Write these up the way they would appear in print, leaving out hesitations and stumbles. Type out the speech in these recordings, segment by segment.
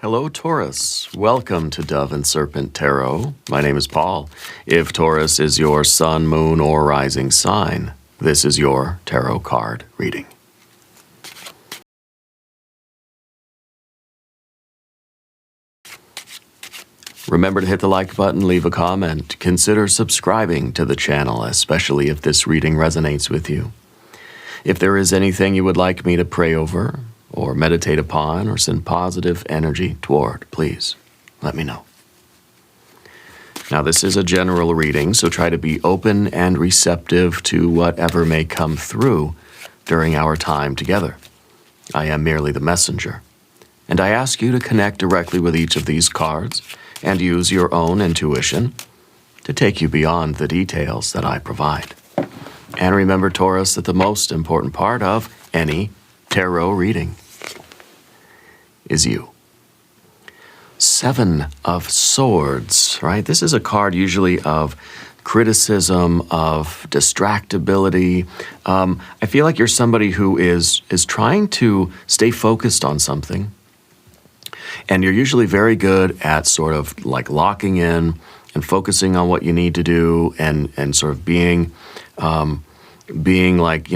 Hello, Taurus. Welcome to Dove and Serpent Tarot. My name is Paul. If Taurus is your sun, moon, or rising sign, this is your tarot card reading. Remember to hit the like button, leave a comment, consider subscribing to the channel, especially if this reading resonates with you. If there is anything you would like me to pray over, or meditate upon, or send positive energy toward, please let me know. Now, this is a general reading, so try to be open and receptive to whatever may come through during our time together. I am merely the messenger, and I ask you to connect directly with each of these cards and use your own intuition to take you beyond the details that I provide. And remember, Taurus, that the most important part of any tarot reading is you. 7 of Swords, right? This is a card usually of criticism, of distractibility. I feel like you're somebody who is trying to stay focused on something, and you're usually very good at sort of like locking in and focusing on what you need to do, and sort of being like,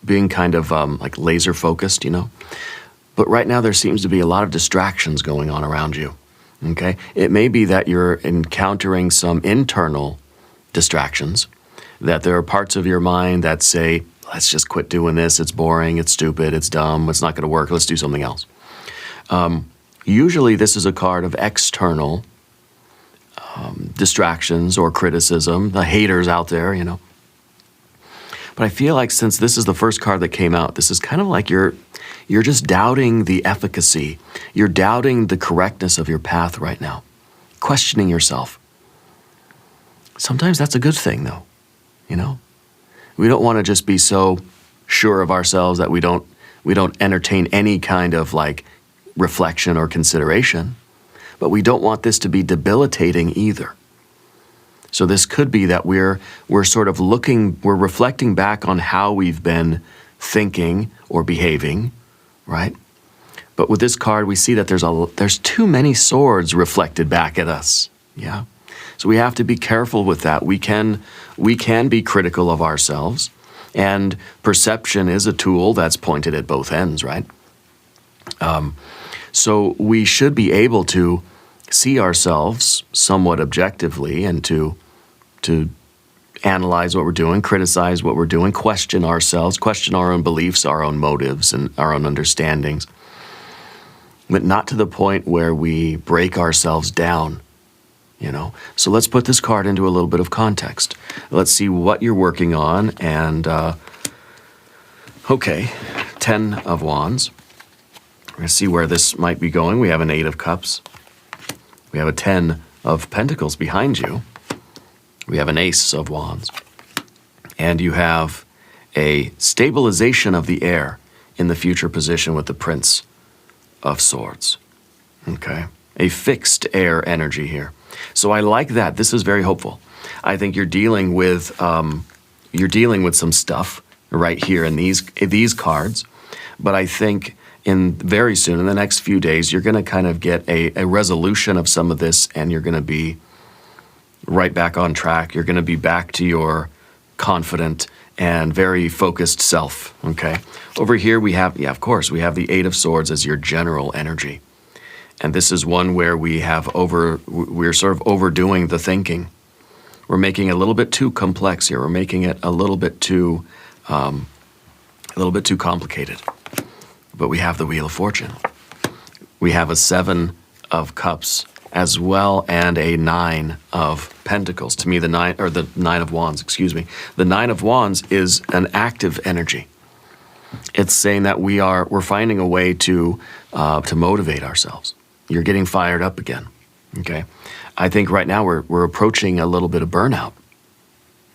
being kind of like laser focused, But right now there seems to be a lot of distractions going on around you, okay? It may be that you're encountering some internal distractions, that there are parts of your mind that say, let's just quit doing this, it's boring, it's stupid, it's dumb, it's not gonna work, let's do something else. Usually this is a card of external distractions or criticism, the haters out there, But I feel like since this is the first card that came out, this is kind of like you're just doubting the efficacy. You're doubting the correctness of your path right now, questioning yourself. Sometimes that's a good thing, though, We don't want to just be so sure of ourselves that we don't entertain any kind of like reflection or consideration, but we don't want this to be debilitating either. So this could be that we're sort of we're reflecting back on how we've been thinking or behaving, right? But with this card, we see that there's too many swords reflected back at us, yeah? So we have to be careful with that. We can be critical of ourselves, and perception is a tool that's pointed at both ends, right? So we should be able to see ourselves somewhat objectively and to analyze what we're doing, criticize what we're doing, question ourselves, question our own beliefs, our own motives, and our own understandings, but not to the point where we break ourselves down, So let's put this card into a little bit of context. Let's see what you're working on, and okay, 10 of Wands. We're going to see where this might be going. We have an 8 of Cups. We have a 10 of Pentacles behind you. We have an Ace of Wands. And you have a stabilization of the air in the future position with the Prince of Swords. Okay? A fixed air energy here. So I like that. This is very hopeful. I think you're dealing with some stuff right here in these cards. But I think very soon, in the next few days, you're going to kind of get a resolution of some of this, and you're going to be right back on track. You're going to be back to your confident and very focused self, okay? Over here we have, of course, we have the 8 of Swords as your general energy. And this is one where we're sort of overdoing the thinking. We're making it a little bit too complex here. We're making it a little bit too complicated. But we have the Wheel of Fortune. We have a 7 of Cups as well, and a 9 of Pentacles. To me, the 9 of Wands, excuse me. The 9 of Wands is an active energy. It's saying that we're finding a way to motivate ourselves. You're getting fired up again, okay? I think right now we're approaching a little bit of burnout.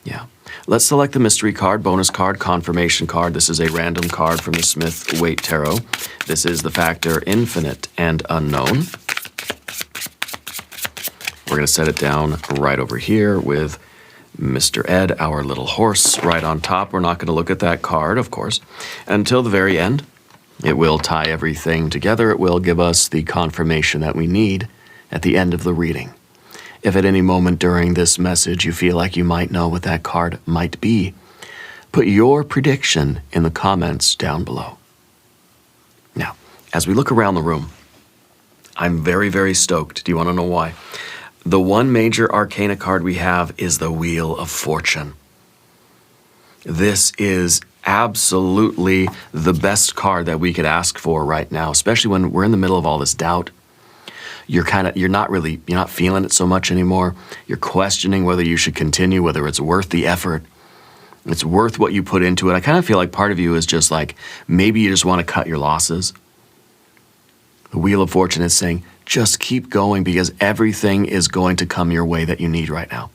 Yeah. Let's select the mystery card, bonus card, confirmation card. This is a random card from the Smith-Waite Tarot. This is the factor infinite and unknown. We're going to set it down right over here with Mr. Ed, our little horse, right on top. We're not going to look at that card, of course, until the very end. It will tie everything together. It will give us the confirmation that we need at the end of the reading. If at any moment during this message you feel like you might know what that card might be, put your prediction in the comments down below. Now, as we look around the room, I'm very, very stoked. Do you want to know why? The one major arcana card we have is the Wheel of Fortune. This is absolutely the best card that we could ask for right now, especially when we're in the middle of all this doubt. You're not feeling it so much anymore. You're questioning whether you should continue, whether it's worth the effort. It's worth what you put into it. I kind of feel like part of you is just like, maybe you just want to cut your losses. The Wheel of Fortune is saying, just keep going because everything is going to come your way that you need right now.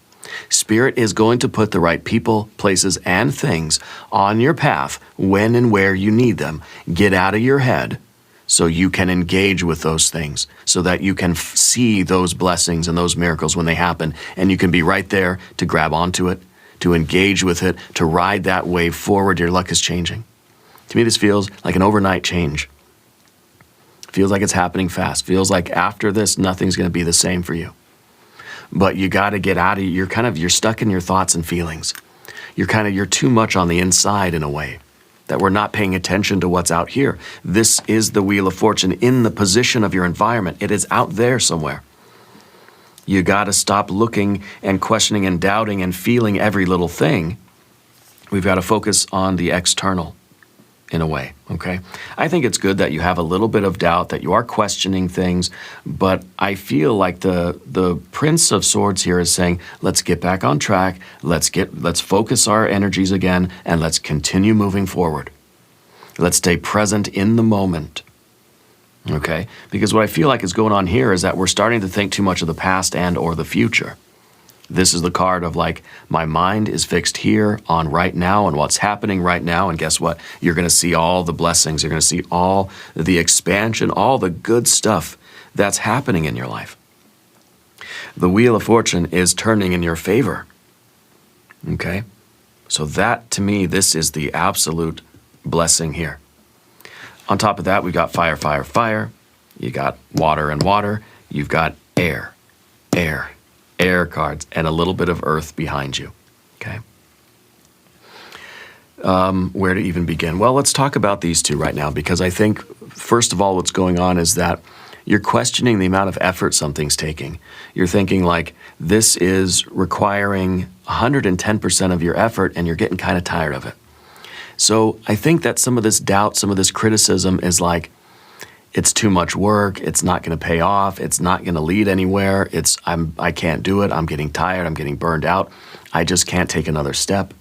Spirit is going to put the right people, places, and things on your path when and where you need them. Get out of your head so you can engage with those things, so that you can see those blessings and those miracles when they happen, and you can be right there to grab onto it, to engage with it, to ride that wave forward. Your luck is changing. To me, this feels like an overnight change. Feels like it's happening fast. Feels like after this, nothing's going to be the same for you. But you got to get out of, you're stuck in your thoughts and feelings. You're too much on the inside in a way that we're not paying attention to what's out here. This is the Wheel of Fortune in the position of your environment. It is out there somewhere. You got to stop looking and questioning and doubting and feeling every little thing. We've got to focus on the external in a way, okay? I think it's good that you have a little bit of doubt, that you are questioning things, but I feel like the Prince of Swords here is saying, let's get back on track, let's focus our energies again, and let's continue moving forward. Let's stay present in the moment, okay? Because what I feel like is going on here is that we're starting to think too much of the past and or the future. This is the card of like, my mind is fixed here on right now and what's happening right now. And guess what? You're going to see all the blessings. You're going to see all the expansion, all the good stuff that's happening in your life. The Wheel of Fortune is turning in your favor. Okay? So that, to me, this is the absolute blessing here. On top of that, we've got fire, fire, fire. You got water and water. You've got air, air. Air cards, and a little bit of earth behind you, okay? Where to even begin? Well, let's talk about these two right now, because I think, first of all, what's going on is that you're questioning the amount of effort something's taking. You're thinking like, this is requiring 110% of your effort, and you're getting kind of tired of it. So I think that some of this doubt, some of this criticism is like, it's too much work, it's not going to pay off, it's not going to lead anywhere, I can't do it, I'm getting tired, I'm getting burned out, I just can't take another step.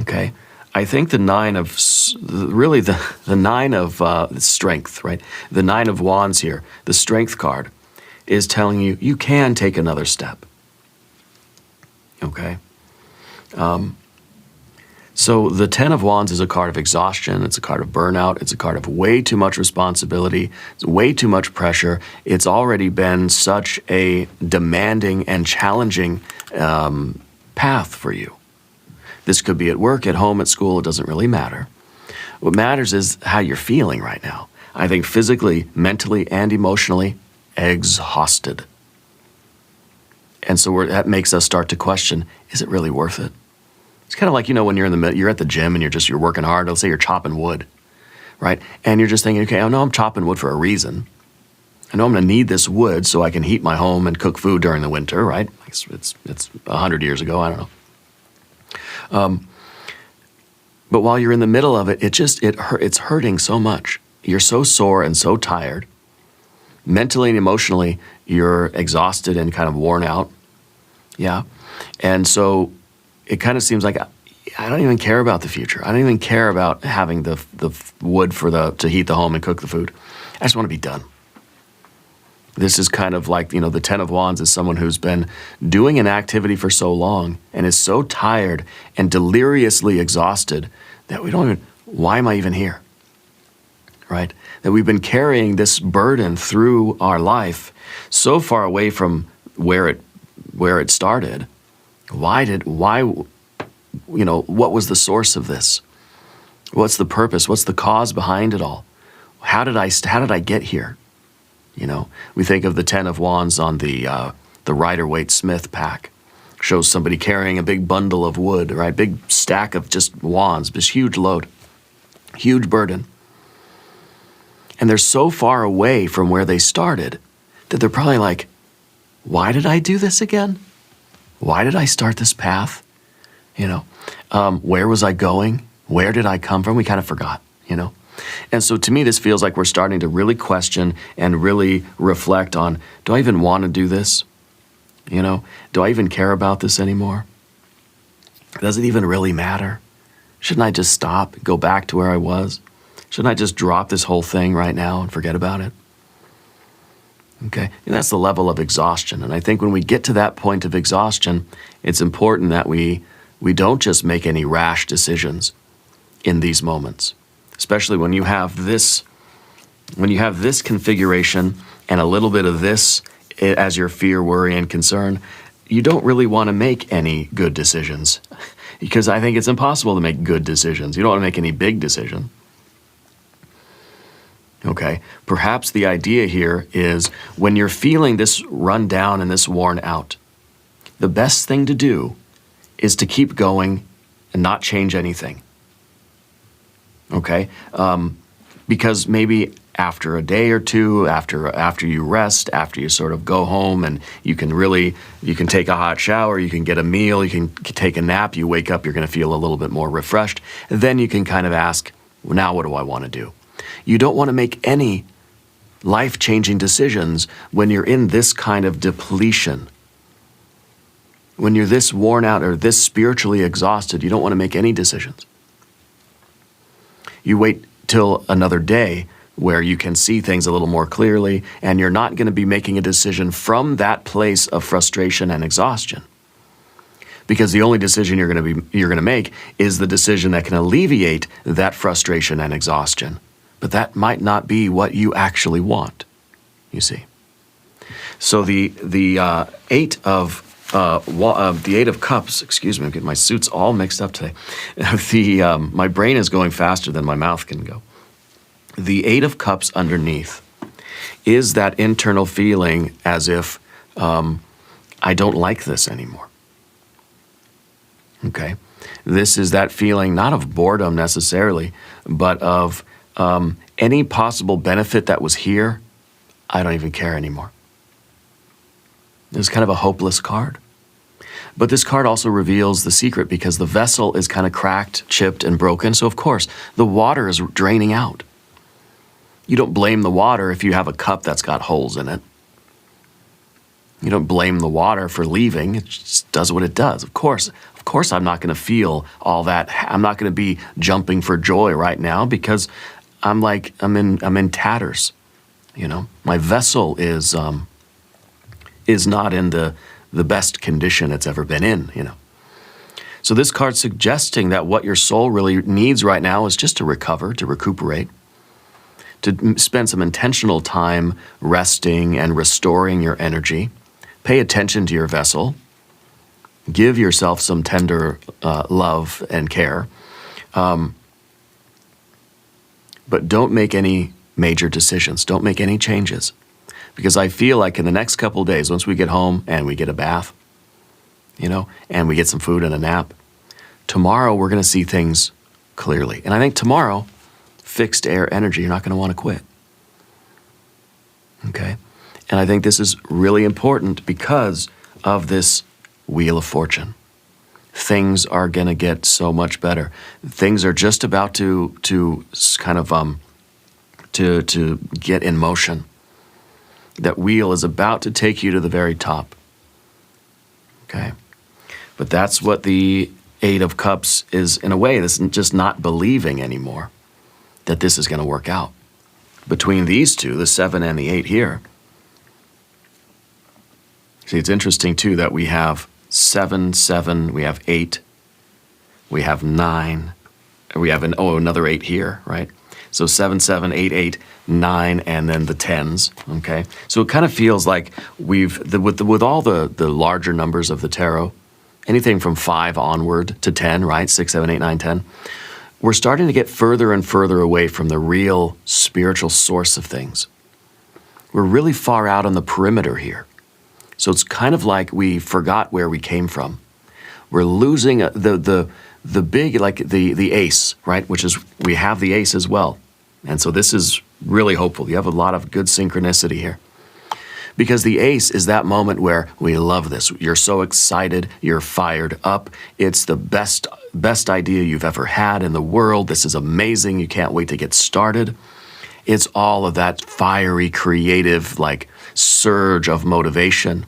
Okay? I think the nine of, really the nine of strength, right? The Nine of Wands here, the Strength card, is telling you, you can take another step. Okay? So the Ten of Wands is a card of exhaustion, it's a card of burnout, it's a card of way too much responsibility, it's way too much pressure. It's already been such a demanding and challenging path for you. This could be at work, at home, at school, it doesn't really matter. What matters is how you're feeling right now. I think physically, mentally, and emotionally exhausted. And so that makes us start to question, is it really worth it? It's kind of like, when you're at the gym and you're working hard. Let's say you're chopping wood, right? And you're just thinking, okay, I know I'm chopping wood for a reason. I know I'm going to need this wood so I can heat my home and cook food during the winter, right? It's 100 years ago, I don't know. But while you're in the middle of it, it's hurting so much. You're so sore and so tired. Mentally and emotionally, you're exhausted and kind of worn out. Yeah. And so it kind of seems like I don't even care about the future. I don't even care about having the wood to heat the home and cook the food. I just want to be done. This is kind of like, the Ten of Wands is someone who's been doing an activity for so long and is so tired and deliriously exhausted that why am I even here? Right? That we've been carrying this burden through our life so far away from where it started. What was the source of this? What's the purpose? What's the cause behind it all? How did I get here? You know, we think of the 10 of Wands on the Rider-Waite-Smith pack. Shows somebody carrying a big bundle of wood, right? Big stack of just wands, this huge load, huge burden. And they're so far away from where they started that they're probably like, why did I do this again? Why did I start this path? You know, where was I going? Where did I come from? We kind of forgot, you know? And so to me, this feels like we're starting to really question and really reflect on, do I even want to do this? You know, do I even care about this anymore? Does it even really matter? Shouldn't I just stop, go back to where I was? Shouldn't I just drop this whole thing right now and forget about it? Okay, and that's the level of exhaustion. And I think when we get to that point of exhaustion, it's important that we don't just make any rash decisions in these moments, especially when you have this configuration and a little bit of this as your fear, worry, and concern. You don't really want to make any good decisions because I think it's impossible to make good decisions. You don't want to make any big decision. Okay, perhaps the idea here is when you're feeling this run down and this worn out, the best thing to do is to keep going and not change anything. Okay, because maybe after a day or two, after you rest, after you sort of go home and you can take a hot shower, you can get a meal, you can take a nap, you wake up, you're going to feel a little bit more refreshed. Then you can kind of ask, well, now what do I want to do? You don't want to make any life-changing decisions when you're in this kind of depletion. When you're this worn out or this spiritually exhausted, you don't want to make any decisions. You wait till another day where you can see things a little more clearly, and you're not going to be making a decision from that place of frustration and exhaustion. Because the only decision you're going to make is the decision that can alleviate that frustration and exhaustion. But that might not be what you actually want, you see. So the Eight of Cups, excuse me, I'm getting my suits all mixed up today. My brain is going faster than my mouth can go. The Eight of Cups underneath is that internal feeling as if I don't like this anymore. Okay? This is that feeling not of boredom necessarily, but of any possible benefit that was here, I don't even care anymore. It's kind of a hopeless card. But this card also reveals the secret because the vessel is kind of cracked, chipped, and broken. So of course, the water is draining out. You don't blame the water if you have a cup that's got holes in it. You don't blame the water for leaving. It just does what it does. Of course, I'm not going to feel all that. I'm not going to be jumping for joy right now because I'm in tatters. You know, my vessel is not in the best condition it's ever been in. You know, so this card's suggesting that what your soul really needs right now is just to recover, to recuperate, to spend some intentional time resting and restoring your energy. Pay attention to your vessel. Give yourself some tender love and care. But don't make any major decisions. Don't make any changes. Because I feel like in the next couple of days, once we get home and we get a bath, you know, and we get some food and a nap, tomorrow we're going to see things clearly. And I think tomorrow, fixed air energy, you're not going to want to quit. Okay? And I think this is really important because of this Wheel of Fortune. Things are going to get so much better. Things are just about to kind of to get in motion. That wheel is about to take you to the very top. Okay? But that's what the Eight of Cups is, in a way. This is just not believing anymore that this is going to work out. Between these two, the 7 and the 8 here, see, it's interesting too that we have 7, 7, we have 8, we have 9, we have another 8 here, right? So 7, 7, 8, 8, 9, and then the 10s, okay? So it kind of feels like with all the larger numbers of the tarot, anything from 5 onward to 10, right? 6, 7, 8, 9, 10, we're starting to get further and further away from the real spiritual source of things. We're really far out on the perimeter here. So it's kind of like we forgot where we came from. We're losing the big, like the ace, right? Which is, we have the ace as well. And so this is really hopeful. You have a lot of good synchronicity here. Because the ace is that moment where we love this. You're so excited, you're fired up. It's the best idea you've ever had in the world. This is amazing. You can't wait to get started. It's all of that fiery, creative, like surge of motivation,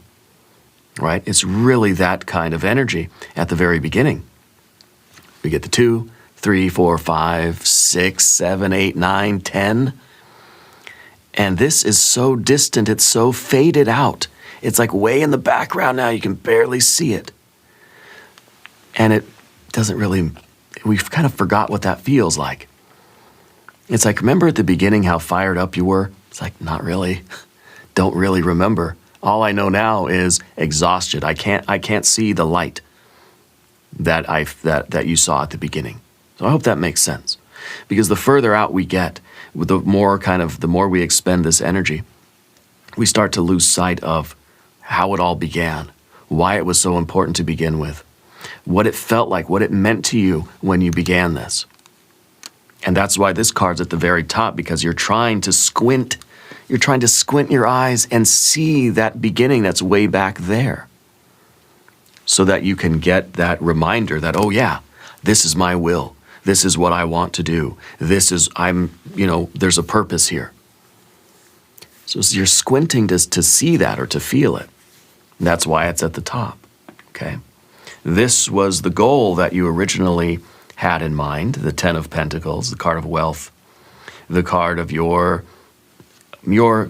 right? It's really that kind of energy at the very beginning. We get the 2, 3, 4, 5, 6, 7, 8, 9, 10. And this is so distant, it's so faded out. It's like way in the background now, you can barely see it. And it doesn't really, we've kind of forgot what that feels like. It's like, remember at the beginning how fired up you were? It's like, not really. Don't really remember. All I know now is exhausted. I can't see the light that you saw at the beginning. So I hope that makes sense. Because the further out we get, the more we expend this energy, we start to lose sight of how it all began, why it was so important to begin with, what it felt like, what it meant to you when you began this. And that's why this card's at the very top, because you're trying to squint your eyes and see that beginning that's way back there, so that you can get that reminder that, oh yeah, this is my will. This is what I want to do. There's a purpose here. So you're squinting to see that or to feel it. And that's why it's at the top, okay? This was the goal that you originally had in mind, the 10 of Pentacles, the card of wealth, the card of your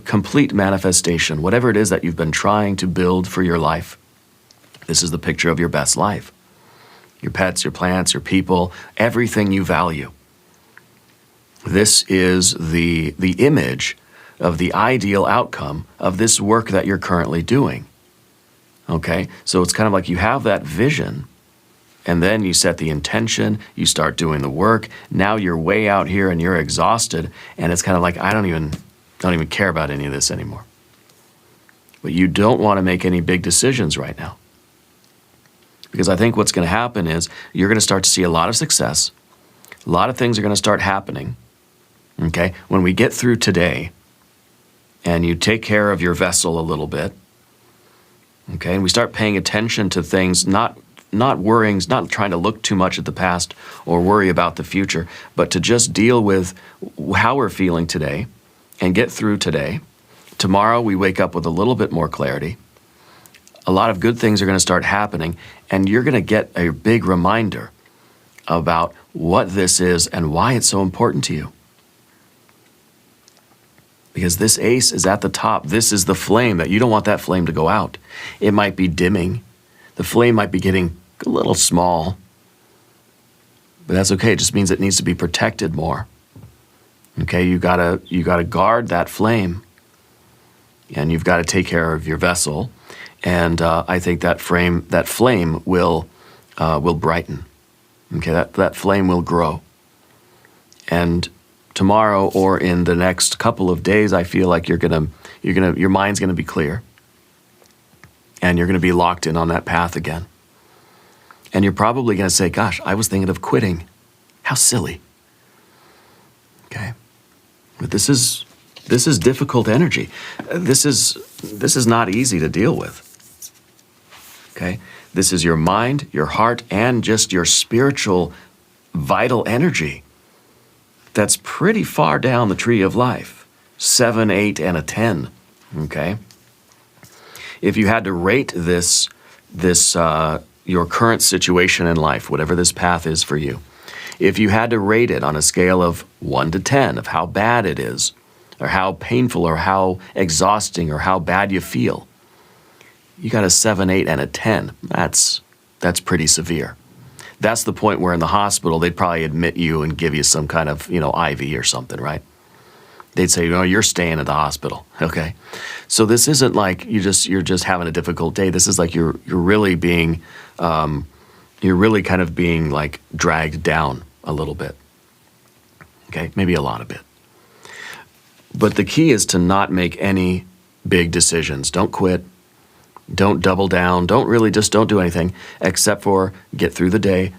complete manifestation, whatever it is that you've been trying to build for your life. This is the picture of your best life. Your pets, your plants, your people, everything you value. This is the image of the ideal outcome of this work that you're currently doing. Okay? So it's kind of like you have that vision, and then you set the intention, you start doing the work. Now you're way out here and you're exhausted, and it's kind of like, I don't even care about any of this anymore. But you don't want to make any big decisions right now. Because I think what's going to happen is you're going to start to see a lot of success. A lot of things are going to start happening. Okay? When we get through today and you take care of your vessel a little bit, okay, and we start paying attention to things, not worrying, not trying to look too much at the past or worry about the future, but to just deal with how we're feeling today and get through today. Tomorrow we wake up with a little bit more clarity. A lot of good things are going to start happening, and you're going to get a big reminder about what this is and why it's so important to you. Because this ace is at the top. This is the flame that you don't want that flame to go out. It might be dimming. The flame might be getting a little small, but that's okay. It just means it needs to be protected more. Okay, you gotta guard that flame, and you've got to take care of your vessel. And I think that flame will brighten. Okay, that flame will grow. And tomorrow or in the next couple of days, I feel like your mind's gonna be clear, and you're gonna be locked in on that path again. And you're probably gonna say, "Gosh, I was thinking of quitting. How silly." Okay, but this is difficult energy. This is not easy to deal with. Okay? This is your mind, your heart, and just your spiritual, vital energy that's pretty far down the tree of life. 7, 8, and a 10. Okay? If you had to rate this your current situation in life, whatever this path is for you, if you had to rate it on a scale of 1 to 10 of how bad it is, or how painful, or how exhausting, or how bad you feel, you got a 7, 8, and a 10. That's pretty severe. That's the point where in the hospital, they'd probably admit you and give you some kind of, IV or something, right? They'd say, you're staying at the hospital, okay? So this isn't like you're just having a difficult day. This is like you're really kind of being like dragged down a little bit. Okay, maybe a lot of bit. But the key is to not make any big decisions. Don't quit. Don't double down. Don't do anything except for get through the day,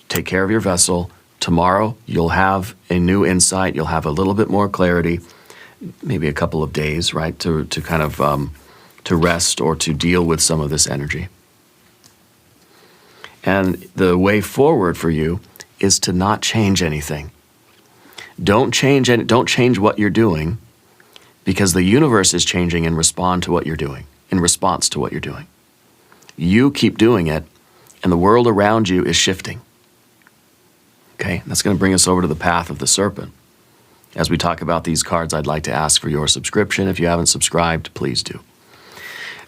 take care of your vessel. Tomorrow, you'll have a new insight. You'll have a little bit more clarity, maybe a couple of days, right, to kind of to rest or to deal with some of this energy. And the way forward for you is to not change anything. Don't change what you're doing, because the universe is changing in response to what you're doing. You keep doing it, and the world around you is shifting. Okay, that's going to bring us over to the path of the serpent. As we talk about these cards, I'd like to ask for your subscription. If you haven't subscribed, please do.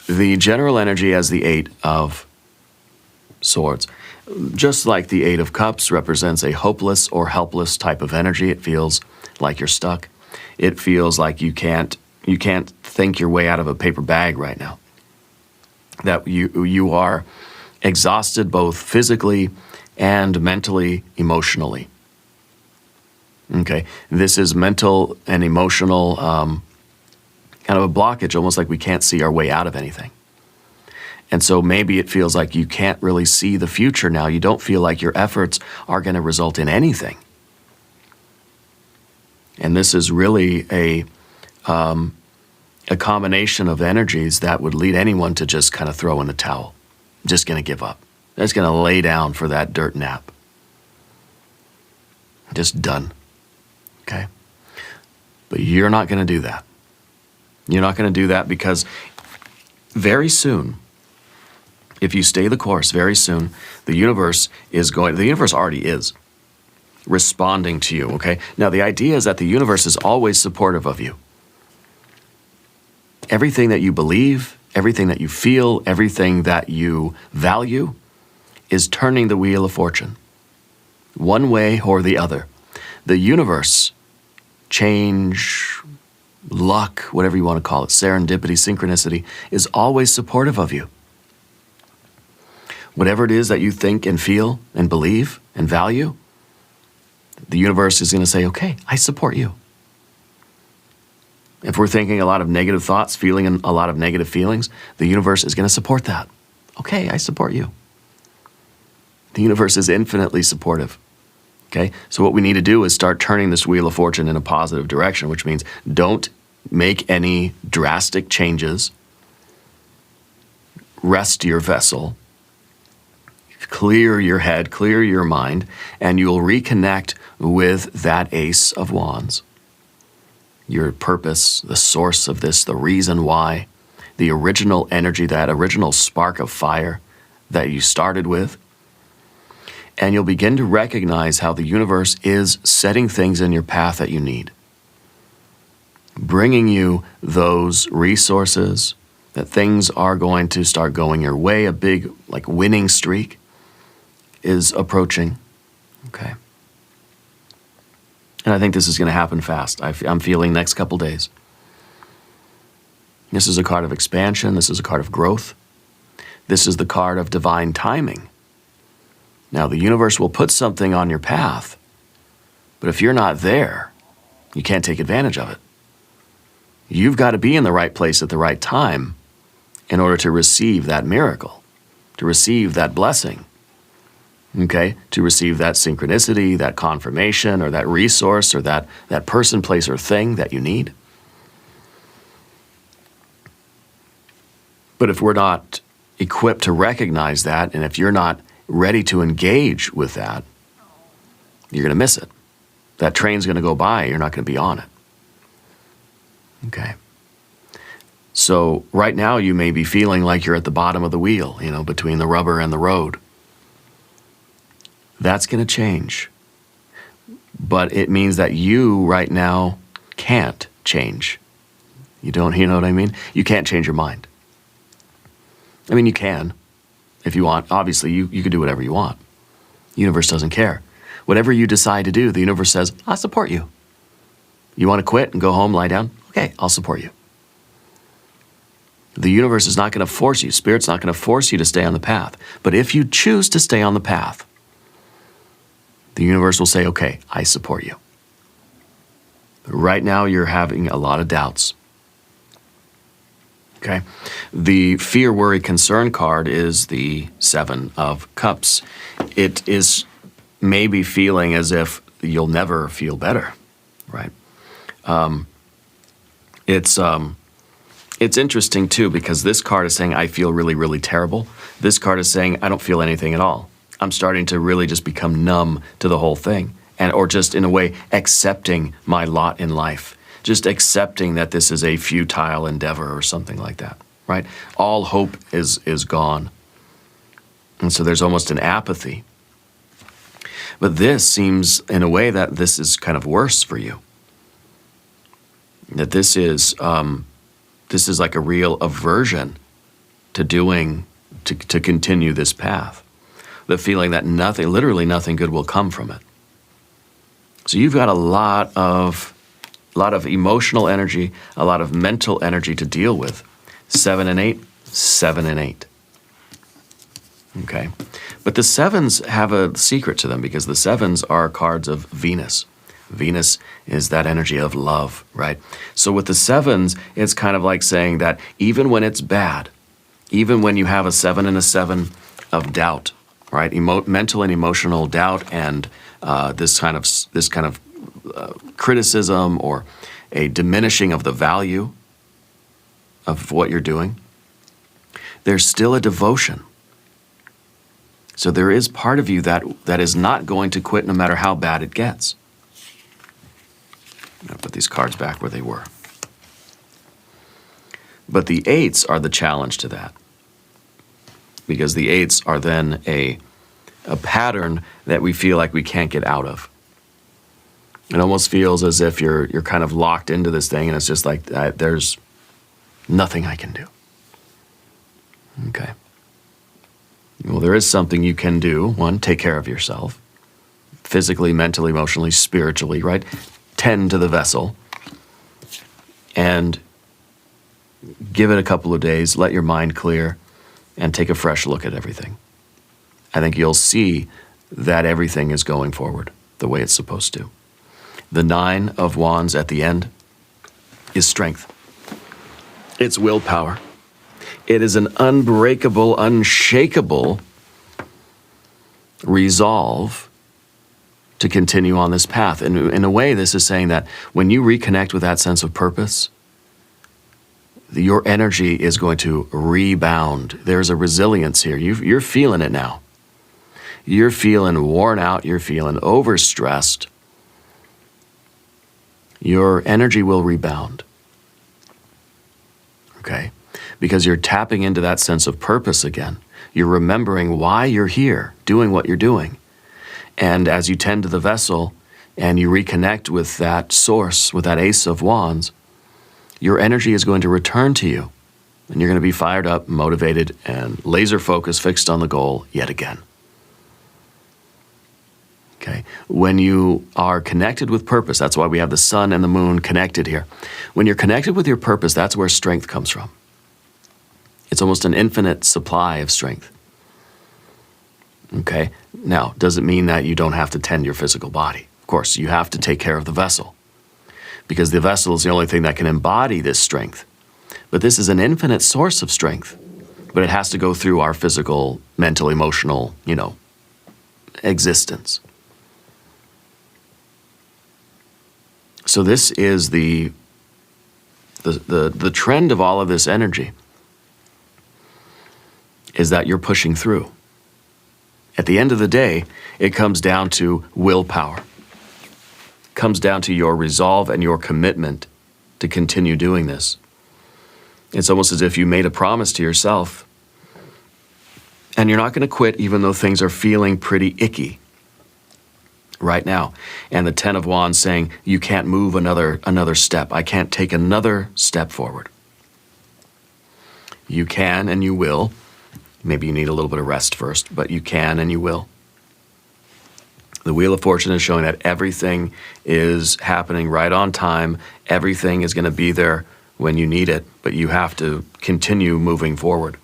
The general energy as the Eight of Swords, just like the Eight of Cups, represents a hopeless or helpless type of energy. It feels like you're stuck. It feels like you can't think your way out of a paper bag right now. That you are exhausted both physically and mentally, emotionally. Okay, this is mental and emotional kind of a blockage, almost like we can't see our way out of anything. And so maybe it feels like you can't really see the future now. You don't feel like your efforts are going to result in anything. And this is really a combination of energies that would lead anyone to just kind of throw in the towel. Just going to give up. Just going to lay down for that dirt nap. Just done. Okay? But you're not going to do that. You're not going to do that because very soon, if you stay the course, very soon, the universe already is responding to you, okay? Now, the idea is that the universe is always supportive of you. Everything that you believe, everything that you feel, everything that you value is turning the wheel of fortune, one way or the other. The universe, change, luck, whatever you want to call it, serendipity, synchronicity, is always supportive of you. Whatever it is that you think and feel and believe and value, the universe is going to say, okay, I support you. If we're thinking a lot of negative thoughts, feeling a lot of negative feelings, the universe is going to support that. Okay, I support you. The universe is infinitely supportive. Okay, so what we need to do is start turning this wheel of fortune in a positive direction, which means don't make any drastic changes. Rest your vessel. Clear your head, clear your mind, and you'll reconnect with that Ace of Wands. Your purpose, the source of this, the reason why, the original energy, that original spark of fire that you started with. And you'll begin to recognize how the universe is setting things in your path that you need. Bringing you those resources, that things are going to start going your way. A big, winning streak is approaching. Okay. And I think this is going to happen fast. I'm feeling next couple days. This is a card of expansion. This is a card of growth. This is the card of divine timing. Now, the universe will put something on your path, but if you're not there, you can't take advantage of it. You've got to be in the right place at the right time in order to receive that miracle, to receive that blessing, okay? To receive that synchronicity, that confirmation, or that resource, or that person, place, or thing that you need. But if we're not equipped to recognize that, and if you're not ready to engage with that, you're going to miss it. That train's going to go by, you're not going to be on it. Okay. So right now you may be feeling like you're at the bottom of the wheel, between the rubber and the road. That's going to change. But it means that you right now can't change. You know what I mean? You can't change your mind. I mean, you can. If you want, obviously, you can do whatever you want. The universe doesn't care. Whatever you decide to do, the universe says, I'll support you. You want to quit and go home, lie down? Okay, I'll support you. The universe is not going to force you. Spirit's not going to force you to stay on the path. But if you choose to stay on the path, the universe will say, okay, I support you. Right now, you're having a lot of doubts. Okay? The fear, worry, concern card is the Seven of Cups. It is maybe feeling as if you'll never feel better, right? It's interesting, too, because this card is saying, I feel really, really terrible. This card is saying, I don't feel anything at all. I'm starting to really just become numb to the whole thing, or just, in a way, accepting my lot in life, just accepting that this is a futile endeavor or something like that, right? All hope is gone. And so there's almost an apathy. But this seems, in a way, that this is kind of worse for you. That this is like a real aversion to to continue this path. The feeling that literally nothing good will come from it. So you've got a lot of emotional energy, a lot of mental energy to deal with. 7 and 8, 7 and 8. Okay? But the sevens have a secret to them, because the sevens are cards of Venus. Venus is that energy of love, right? So with the sevens, it's kind of like saying that even when it's bad, even when you have a 7 and a 7 of doubt, right? Mental and emotional doubt, and this kind of criticism, or a diminishing of the value of what you're doing, there's still a devotion. So there is part of you that is not going to quit no matter how bad it gets. I'm going to put these cards back where they were. But the 8s are the challenge to that, because the 8s are then a pattern that we feel like we can't get out of. It almost feels as if you're kind of locked into this thing, and it's just like there's nothing I can do. Okay. Well, there is something you can do. One, take care of yourself. Physically, mentally, emotionally, spiritually, right? Tend to the vessel. And give it a couple of days, let your mind clear, and take a fresh look at everything. I think you'll see that everything is going forward the way it's supposed to. The 9 of Wands at the end is strength. It's willpower. It is an unbreakable, unshakable resolve to continue on this path. And in a way, this is saying that when you reconnect with that sense of purpose, your energy is going to rebound. There's a resilience here. You're feeling it now. You're feeling worn out. You're feeling overstressed. Your energy will rebound. Okay? Because you're tapping into that sense of purpose again. You're remembering why you're here, doing what you're doing. And as you tend to the vessel and you reconnect with that source, with that Ace of Wands, your energy is going to return to you. And you're going to be fired up, motivated, and laser focused, fixed on the goal yet again. Okay? When you are connected with purpose, that's why we have the sun and the moon connected here. When you're connected with your purpose, that's where strength comes from. It's almost an infinite supply of strength. Okay? Now, does it mean that you don't have to tend your physical body? Of course, you have to take care of the vessel, because the vessel is the only thing that can embody this strength. But this is an infinite source of strength. But it has to go through our physical, mental, emotional, existence. So this is the trend of all of this energy, is that you're pushing through. At the end of the day, it comes down to willpower. It comes down to your resolve and your commitment to continue doing this. It's almost as if you made a promise to yourself, and you're not going to quit even though things are feeling pretty icky right now. And the 10 of Wands saying, you can't move another step. I can't take another step forward. You can and you will. Maybe you need a little bit of rest first, but you can and you will. The Wheel of Fortune is showing that everything is happening right on time. Everything is going to be there when you need it, but you have to continue moving forward.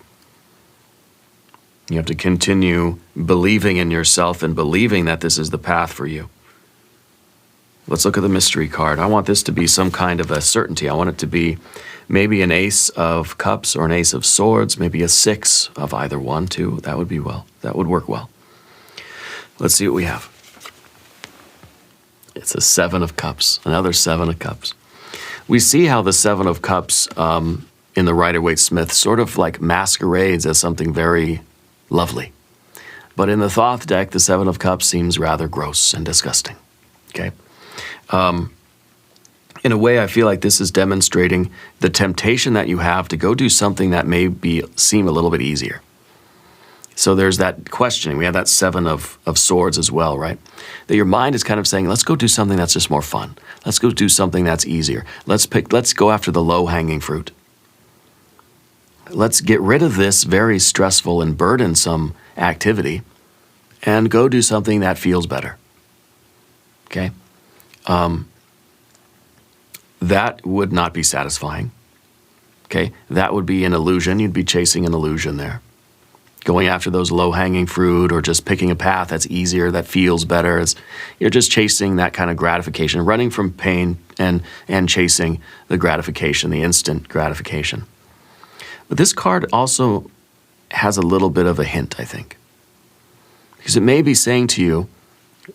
You have to continue believing in yourself and believing that this is the path for you. Let's look at the mystery card. I want this to be some kind of a certainty. I want it to be maybe an ace of cups or an ace of swords, maybe a 6 of either one, too. That would be well. That would work well. Let's see what we have. It's a 7 of cups, another 7 of cups. We see how the 7 of cups in the Rider-Waite-Smith sort of like masquerades as something very lovely. But in the Thoth deck, the 7 of cups seems rather gross and disgusting. Okay? In a way, I feel like this is demonstrating the temptation that you have to go do something that may seem a little bit easier. So there's that questioning. We have that 7 of swords as well, right? That your mind is kind of saying, let's go do something that's just more fun. Let's go do something that's easier. Let's go after the low-hanging fruit. Let's get rid of this very stressful and burdensome activity and go do something that feels better. Okay? That would not be satisfying. Okay? That would be an illusion. You'd be chasing an illusion there. Going after those low-hanging fruit or just picking a path that's easier, that feels better. You're just chasing that kind of gratification, running from pain and chasing the gratification, the instant gratification. But this card also has a little bit of a hint, I think. Because it may be saying to you,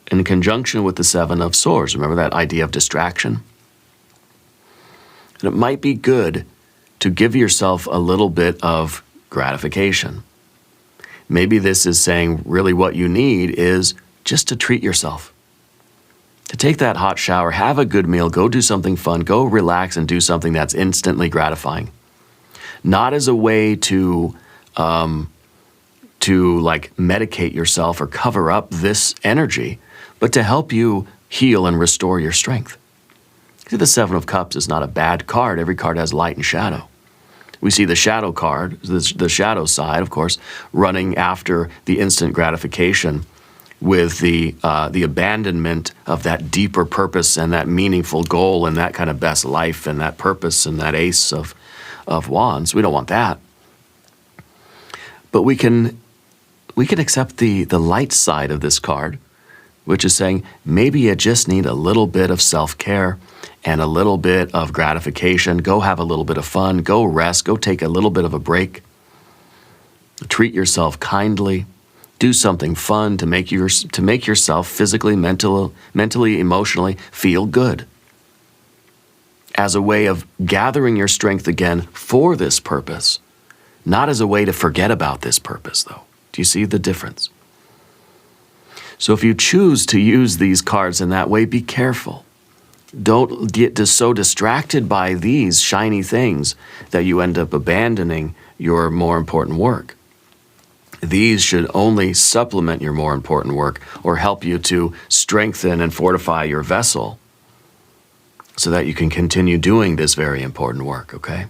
in conjunction with the 7 of swords, remember that idea of distraction? And it might be good to give yourself a little bit of gratification. Maybe this is saying really what you need is just to treat yourself. To take that hot shower, have a good meal, go do something fun, go relax and do something that's instantly gratifying. Not as a way to like medicate yourself or cover up this energy, but to help you heal and restore your strength. See, the 7 of Cups is not a bad card. Every card has light and shadow. We see the shadow card, the shadow side, of course, running after the instant gratification with the abandonment of that deeper purpose and that meaningful goal and that kind of best life and that purpose and that ace of wands. We don't want that. But we can accept the light side of this card, which is saying maybe you just need a little bit of self-care and a little bit of gratification. Go have a little bit of fun. Go rest. Go take a little bit of a break. Treat yourself kindly. Do something fun to make yourself physically, mentally, emotionally feel good. As a way of gathering your strength again for this purpose, not as a way to forget about this purpose, though. Do you see the difference? So if you choose to use these cards in that way, be careful. Don't get so distracted by these shiny things that you end up abandoning your more important work. These should only supplement your more important work or help you to strengthen and fortify your vessel so that you can continue doing this very important work, okay?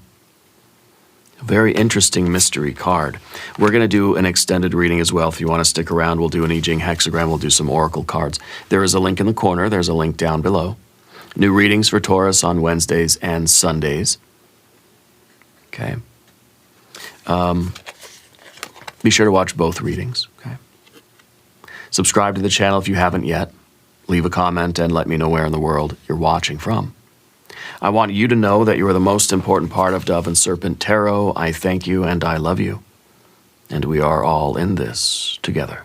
A very interesting mystery card. We're going to do an extended reading as well. If you want to stick around, we'll do an I Ching hexagram. We'll do some oracle cards. There is a link in the corner. There's a link down below. New readings for Taurus on Wednesdays and Sundays. Okay. Be sure to watch both readings. Okay. Subscribe to the channel if you haven't yet. Leave a comment and let me know where in the world you're watching from. I want you to know that you are the most important part of Dove and Serpent Tarot. I thank you and I love you. And we are all in this together.